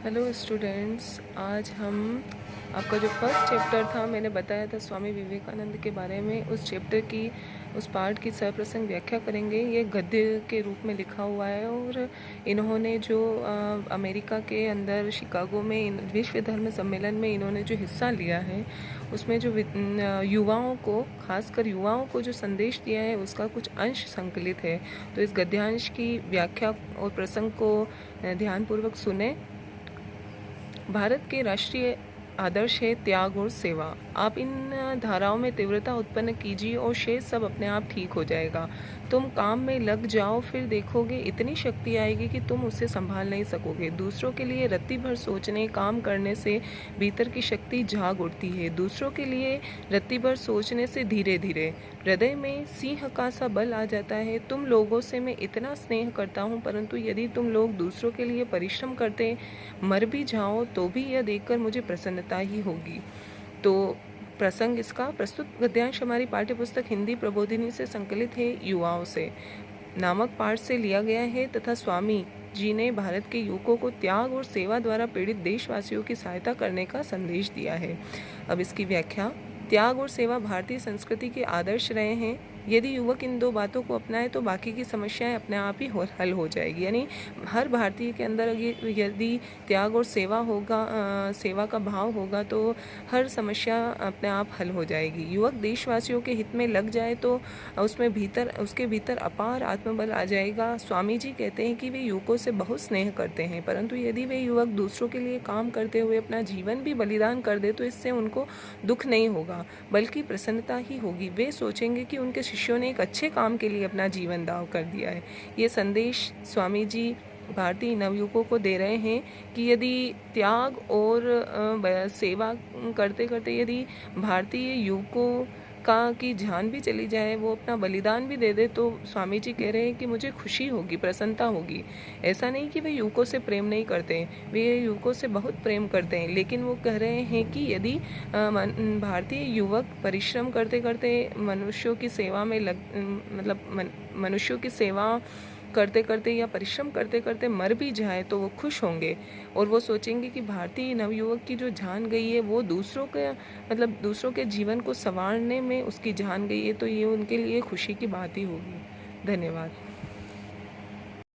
Hello students, आज हम आपका जो फर्स्ट चैप्टर था, मैंने बताया था स्वामी विवेकानंद के बारे में, उस चैप्टर की उस पार्ट की सप्रसंग व्याख्या करेंगे। ये गद्य के रूप में लिखा हुआ है और इन्होंने जो अमेरिका के अंदर शिकागो में विश्व धर्म सम्मेलन में इन्होंने जो हिस्सा लिया है, उसमें जो युवाओं को, खासकर युवाओं को जो संदेश दिया है, उसका कुछ अंश संकलित है। तो इस गद्यांश की व्याख्या और प्रसंग को ध्यानपूर्वक सुने। भारत के राष्ट्रीय आदर्श है त्याग और सेवा। आप इन धाराओं में तीव्रता उत्पन्न कीजिए और शेष सब अपने आप ठीक हो जाएगा। तुम काम में लग जाओ, फिर देखोगे इतनी शक्ति आएगी कि तुम उसे संभाल नहीं सकोगे। दूसरों के लिए रत्ती भर सोचने, काम करने से भीतर की शक्ति जाग उठती है। दूसरों के लिए रत्ती भर सोचने से धीरे धीरे हृदय में सिंह का सा बल आ जाता है। तुम लोगों से मैं इतना स्नेह करता हूँ, परंतु यदि तुम लोग दूसरों के लिए परिश्रम करते मर भी जाओ तो भी यह देखकर मुझे प्रसन्नता ही होगी। तो प्रसंग इसका प्रस्तुत गद्यांश हमारी पाठ्यपुस्तक हिंदी प्रबोधिनी से संकलित है, युवाओं से नामक पाठ से लिया गया है तथा स्वामी जी ने भारत के युवकों को त्याग और सेवा द्वारा पीड़ित देशवासियों की सहायता करने का संदेश दिया है। अब इसकी व्याख्या। त्याग और सेवा भारतीय संस्कृति के आदर्श रहे हैं। यदि युवक इन दो बातों को अपनाए तो बाकी की समस्याएं अपने आप ही हल हो जाएगी। यानी हर भारतीय के अंदर यदि त्याग और सेवा होगा, सेवा का भाव होगा, तो हर समस्या अपने आप हल हो जाएगी। युवक देशवासियों के हित में लग जाए तो उसके भीतर अपार आत्मबल आ जाएगा। स्वामी जी कहते हैं कि वे युवकों से बहुत स्नेह करते हैं, परंतु यदि वे युवक दूसरों के लिए काम करते हुए अपना जीवन भी बलिदान कर दे तो इससे उनको दुख नहीं होगा, बल्कि प्रसन्नता ही होगी। वे सोचेंगे कि उनके शिष्यों ने एक अच्छे काम के लिए अपना जीवन दाव कर दिया है। ये संदेश स्वामी जी भारतीय नवयुवकों को दे रहे हैं कि यदि त्याग और सेवा करते करते यदि भारतीय युवकों की जान भी चली जाए, वो अपना बलिदान भी दे दे, तो स्वामी जी कह रहे हैं कि मुझे खुशी होगी, प्रसन्नता होगी। ऐसा नहीं कि वे युवकों से प्रेम नहीं करते, वे युवकों से बहुत प्रेम करते हैं, लेकिन वो कह रहे हैं कि यदि भारतीय युवक परिश्रम करते करते मनुष्यों की सेवा में मनुष्यों की सेवा करते करते या परिश्रम करते करते मर भी जाए तो वो खुश होंगे और वो सोचेंगे कि भारतीय नवयुवक की जो जान गई है वो दूसरों के जीवन को संवारने में उसकी जान गई है, तो ये उनके लिए खुशी की बात ही होगी। धन्यवाद।